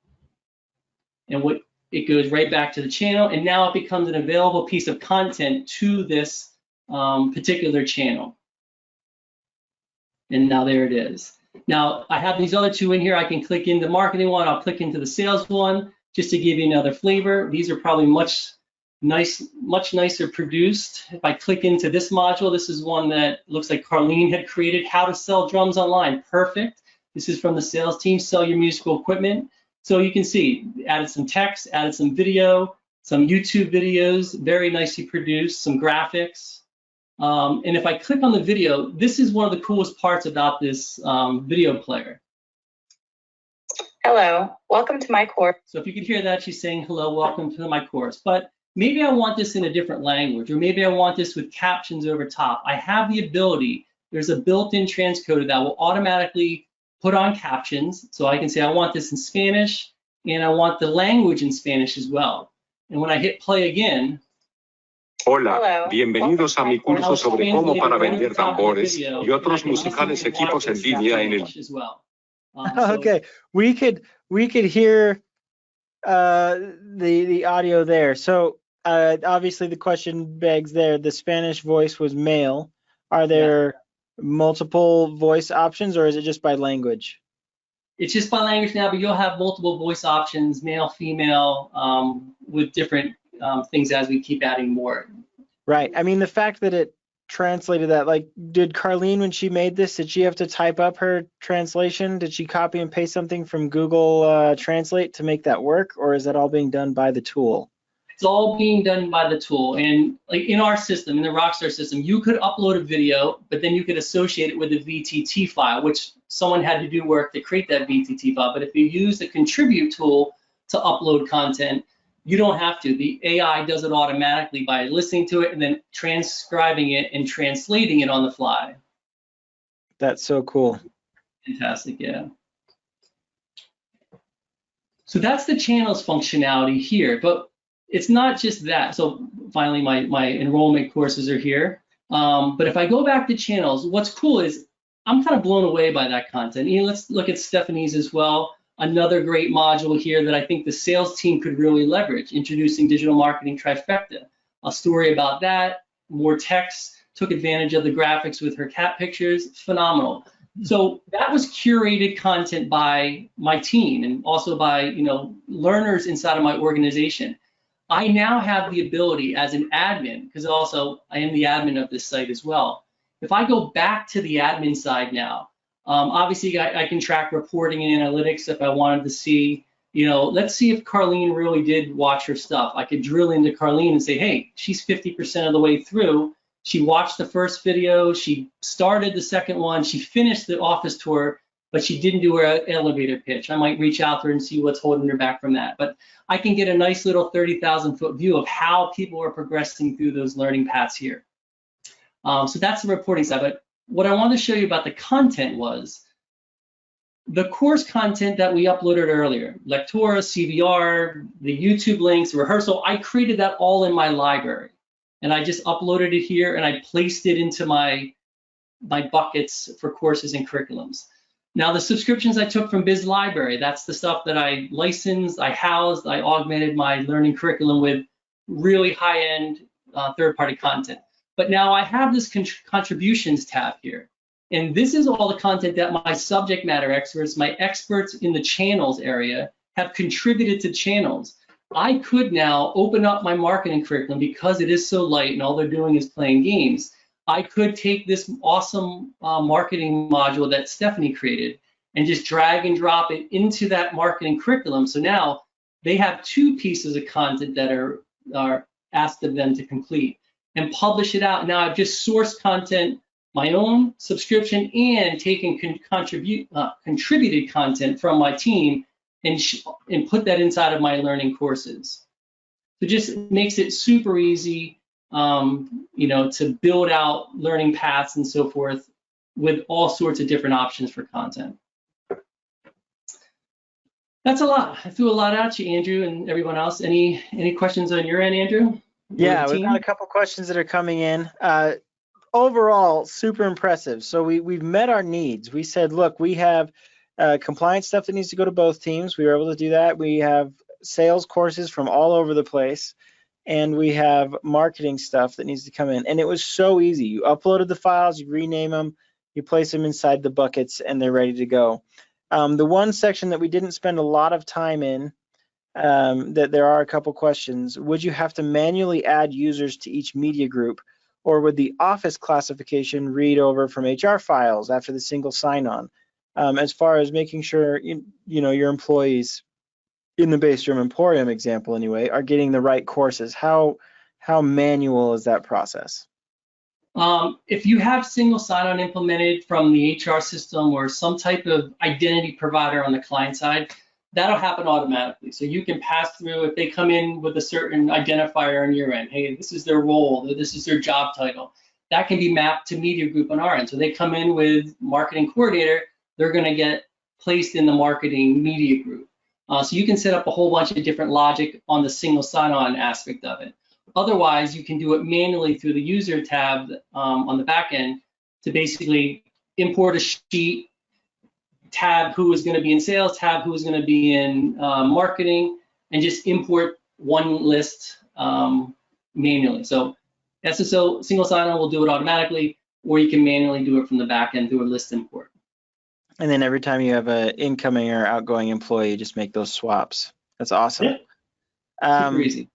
And it goes right back to the channel, and now it becomes an available piece of content to this particular channel. And now there it is. Now I have these other 2 in here. I can click into the marketing one. I'll click into the sales one just to give you another flavor. These are probably much nicer produced. If I click into this module, this is one that looks like Carlene had created, how to sell drums online. Perfect. This is from the sales team, sell your musical equipment. So you can see, added some text, added some video, some YouTube videos, very nicely produced, some graphics. And if I click on the video, this is one of the coolest parts about this video player. Hello, welcome to my course. So if you can hear that, she's saying, hello, welcome to my course. But maybe I want this in a different language, or maybe I want this with captions over top. I have the ability, there's a built-in transcoder that will automatically put on captions. So I can say, I want this in Spanish, and I want the language in Spanish as well. And when I hit play again, Hola, bienvenidos a mi curso sobre cómo para vender tambores y otros musicales equipos en línea en el. Okay, we could hear the audio there. So obviously the question begs there, the Spanish voice was male. Are there multiple voice options, or is it just by language? It's just by language now, but you'll have multiple voice options, male, female, with different things as we keep adding more. Right. I mean, the fact that it translated that, like, did Carlene, when she made this, did she have to type up her translation? Did she copy and paste something from Google Translate to make that work, or is that all being done by the tool? It's all being done by the tool. And like in our system, in the Rockstar system, you could upload a video, but then you could associate it with a VTT file, which someone had to do work to create that VTT file. But if you use the contribute tool to upload content, you don't have to. The AI does it automatically by listening to it and then transcribing it and translating it on the fly. That's so cool. Fantastic, yeah. So that's the channels functionality here, but it's not just that. So finally, my enrollment courses are here. But if I go back to channels, what's cool is I'm kind of blown away by that content. Let's look at Stephanie's as well. Another great module here that I think the sales team could really leverage, introducing digital marketing trifecta. A story about that, more text, took advantage of the graphics with her cat pictures, phenomenal. So that was curated content by my team and also by learners inside of my organization. I now have the ability as an admin, because also I am the admin of this site as well. If I go back to the admin side now, obviously I can track reporting and analytics if I wanted to see, let's see if Carlene really did watch her stuff. I could drill into Carlene and say, hey, she's 50% of the way through. She watched the first video, she started the second one, she finished the office tour, but she didn't do her elevator pitch. I might reach out to her and see what's holding her back from that. But I can get a nice little 30,000-foot view of how people are progressing through those learning paths here. So that's the reporting side. But what I wanted to show you about the content was the course content that we uploaded earlier, Lectora, CVR, the YouTube links, rehearsal, I created that all in my library. And I just uploaded it here and I placed it into my buckets for courses and curriculums. Now the subscriptions I took from Biz Library, that's the stuff that I licensed, I housed, I augmented my learning curriculum with really high-end third-party content. But now I have this contributions tab here. And this is all the content that my subject matter experts, my experts in the channels area have contributed to channels. I could now open up my marketing curriculum because it is so light and all they're doing is playing games. I could take this awesome marketing module that Stephanie created and just drag and drop it into that marketing curriculum. So now they have two pieces of content that are asked of them to complete and publish it out. Now I've just sourced content, my own subscription, and taken contributed content from my team and put that inside of my learning courses. So it just makes it super easy, to build out learning paths and so forth with all sorts of different options for content. That's a lot. I threw a lot at you, Andrew, and everyone else. Any questions on your end, Andrew? Yeah, we've got a couple questions that are coming in. Overall, super impressive. So we've met our needs. We said, look, we have compliance stuff that needs to go to both teams. We were able to do that. We have sales courses from all over the place, and we have marketing stuff that needs to come in. And it was so easy. You uploaded the files, you rename them, you place them inside the buckets, and they're ready to go. The one section that we didn't spend a lot of time in, that there are a couple questions, would you have to manually add users to each media group, or would the office classification read over from HR files after the single sign-on? As far as making sure your employees in the Base Drum Emporium example anyway are getting the right courses, how manual is that process? If you have single sign-on implemented from the HR system or some type of identity provider on the client side, that'll happen automatically. So you can pass through, if they come in with a certain identifier on your end, hey, this is their role, this is their job title, that can be mapped to media group on our end. So they come in with marketing coordinator, they're going to get placed in the marketing media group. So you can set up a whole bunch of different logic on the single sign-on aspect of it. Otherwise, you can do it manually through the user tab on the back end to basically import a sheet, tab who is going to be in sales, tab who is going to be in marketing, and just import one list manually. So SSO single sign-on will do it automatically, or you can manually do it from the back end through a list import. And then every time you have an incoming or outgoing employee, just make those swaps. That's awesome. Yeah. Super easy.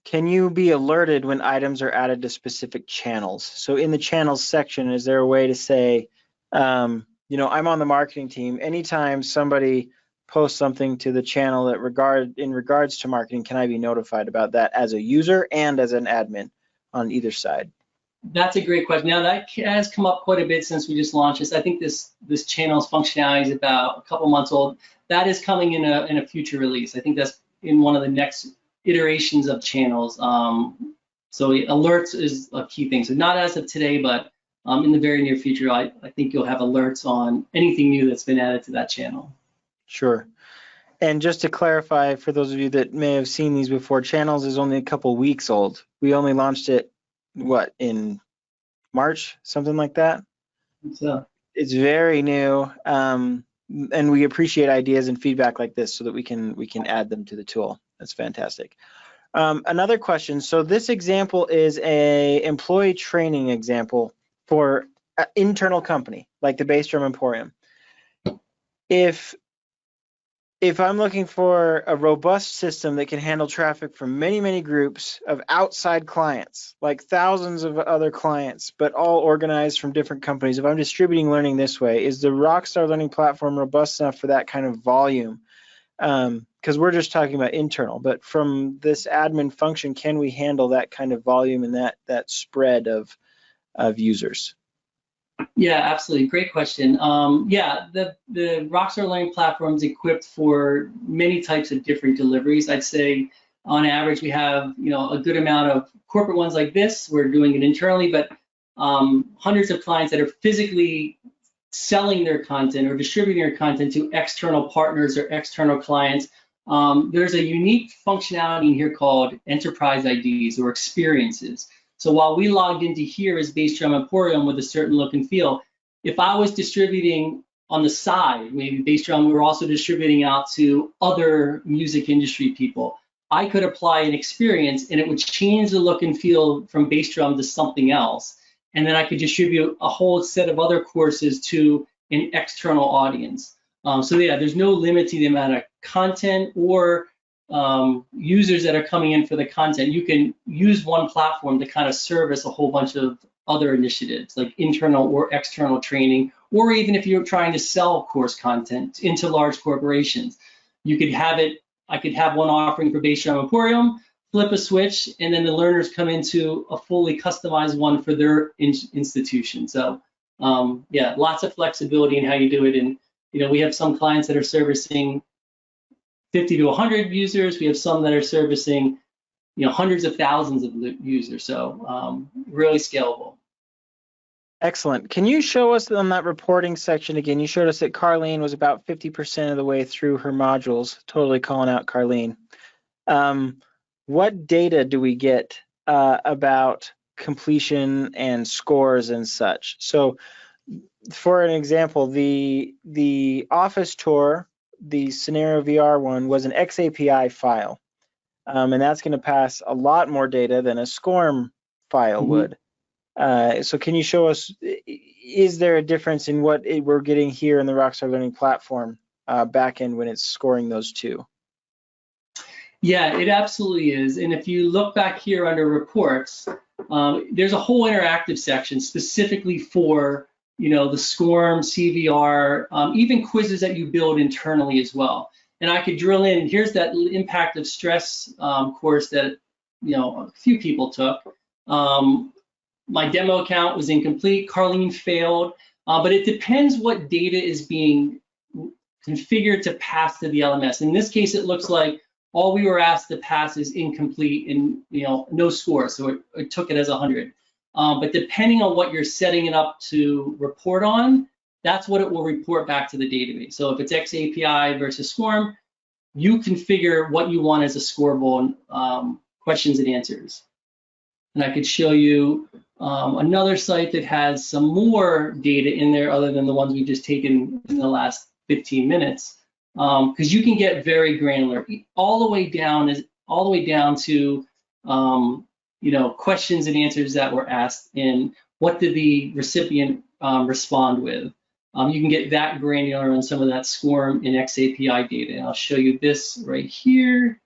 Can you be alerted when items are added to specific channels? So in the channels section, is there a way to say, I'm on the marketing team. Anytime somebody posts something to the channel that in regards to marketing, can I be notified about that as a user and as an admin on either side? That's a great question. Now that has come up quite a bit since we just launched this. I think this channel's functionality is about a couple months old. That is coming in a future release. I think that's in one of the next iterations of channels. So alerts is a key thing. So not as of today, but in the very near future, I think you'll have alerts on anything new that's been added to that channel. Sure. And just to clarify, for those of you that may have seen these before, Channels is only a couple weeks old. We only launched it, what, in March, something like that? So it's very new, and we appreciate ideas and feedback like this so that we can add them to the tool. That's fantastic. Another question. So this example is a employee training example for an internal company like the Bass Drum Emporium. If I'm looking for a robust system that can handle traffic from many, many groups of outside clients, like thousands of other clients, but all organized from different companies, if I'm distributing learning this way, is the Rockstar Learning Platform robust enough for that kind of volume? Because we're just talking about internal, but from this admin function, can we handle that kind of volume and that spread of users? Yeah, absolutely. Great question. Yeah, the Rockstar Learning Platform is equipped for many types of different deliveries. I'd say on average we have a good amount of corporate ones like this. We're doing it internally, but hundreds of clients that are physically selling their content or distributing their content to external partners or external clients. There's a unique functionality in here called enterprise IDs or experiences. So while we logged into here as Bass Drum Emporium with a certain look and feel, if I was distributing on the side, maybe Bass Drum, we were also distributing out to other music industry people, I could apply an experience and it would change the look and feel from Bass Drum to something else. And then I could distribute a whole set of other courses to an external audience. So yeah, there's no limit to the amount of content or users that are coming in for the content. You can use one platform to kind of service a whole bunch of other initiatives like internal or external training, or even if you're trying to sell course content into large corporations, you could have it. I could have one offering for Bass Drum Emporium, flip a switch, and then the learners come into a fully customized one for their institution. So yeah, lots of flexibility in how you do it. And we have some clients that are servicing 50 to 100 users. We have some that are servicing, hundreds of thousands of users. So really scalable. Excellent. Can you show us on that reporting section again? You showed us that Carlene was about 50% of the way through her modules. Totally calling out Carlene. What data do we get about completion and scores and such? So, for an example, the office tour, the scenario VR one, was an XAPI file, and that's going to pass a lot more data than a SCORM file would. So can you show us, is there a difference in what we're getting here in the Rockstar Learning Platform backend when it's scoring those two? Yeah, it absolutely is. And if you look back here under reports, there's a whole interactive section specifically for the SCORM, CVR, even quizzes that you build internally as well. And I could drill in. Here's that impact of stress course that a few people took. My demo account was incomplete. Carlene failed, but it depends what data is being configured to pass to the LMS. In this case, it looks like all we were asked to pass is incomplete and no score, so it took it as 100. But depending on what you're setting it up to report on, that's what it will report back to the database. So if it's XAPI versus SCORM, you configure what you want as a scoreable questions and answers. And I could show you another site that has some more data in there other than the ones we've just taken in the last 15 minutes, because you can get very granular, all the way down to questions and answers that were asked and what did the recipient respond with. You can get that granular on some of that SCORM and XAPI data. And I'll show you this right here.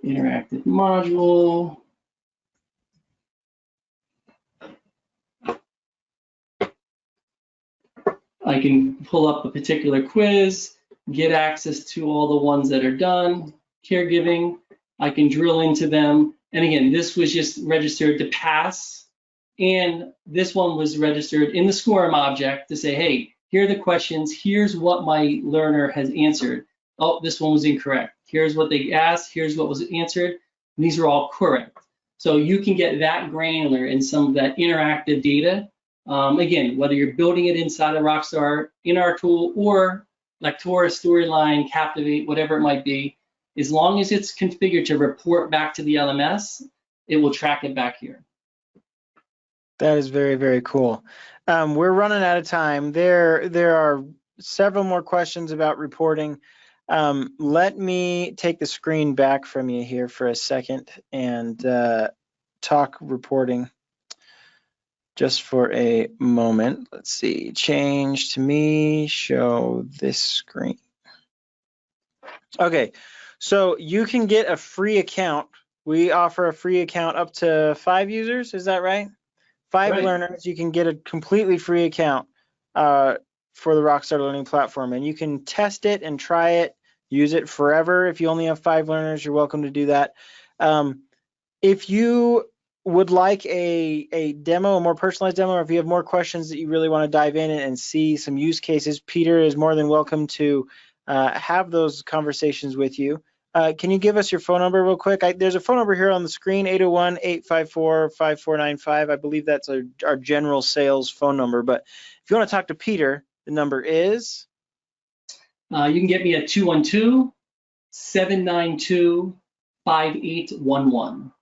Interactive module. I can pull up a particular quiz, get access to all the ones that are done, caregiving. I can drill into them. And again, this was just registered to pass. And this one was registered in the SCORM object to say, hey, here are the questions. Here's what my learner has answered. Oh, this one was incorrect. Here's what they asked. Here's what was answered. And these are all correct. So you can get that granular in some of that interactive data. Again, whether you're building it inside of Rockstar in our tool or Lectora, Storyline, Captivate, whatever it might be, as long as it's configured to report back to the LMS, it will track it back here. That is very, very cool. We're running out of time. There are several more questions about reporting. Let me take the screen back from you here for a second and talk reporting just for a moment. Let's see, change to me, show this screen. Okay, so you can get a free account. We offer a free account up to 5 users, is that right? 5 Right. learners, you can get a completely free account for the Rockstar Learning Platform, and you can test it and try it, use it forever. If you only have 5 learners, you're welcome to do that. If you would like a demo, a more personalized demo, or if you have more questions that you really want to dive in and see some use cases, Peter is more than welcome to have those conversations with you. Can you give us your phone number real quick? There's a phone number here on the screen, 801-854-5495. I believe that's our general sales phone number, but if you want to talk to Peter, the number is? You can get me at 212-792-5811.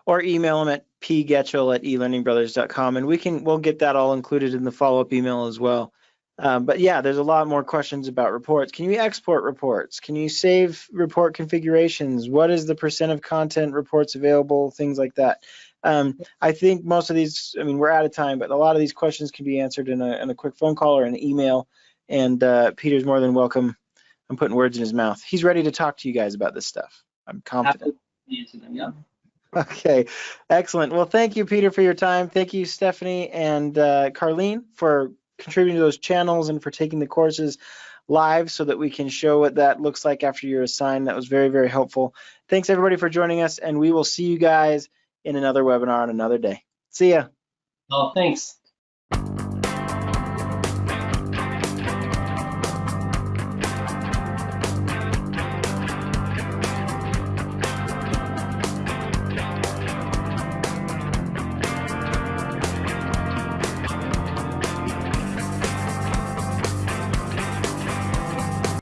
Or email him at pgetchell@elearningbrothers.com, and we'll get that all included in the follow-up email as well. But yeah, there's a lot more questions about reports. Can you export reports? Can you save report configurations? What is the % of content reports available? Things like that. I think most of these, I mean, we're out of time, but a lot of these questions can be answered in a quick phone call or an email, and Peter's more than welcome. I'm putting words in his mouth. He's ready to talk to you guys about this stuff. I'm confident. Answer them, yeah. Okay, excellent. Well, thank you, Peter, for your time. Thank you, Stephanie and Carlene, for contributing to those channels and for taking the courses live so that we can show what that looks like after you're assigned. That was very, very helpful. Thanks, everybody, for joining us, and we will see you guys in another webinar on another day. See ya. Oh, thanks.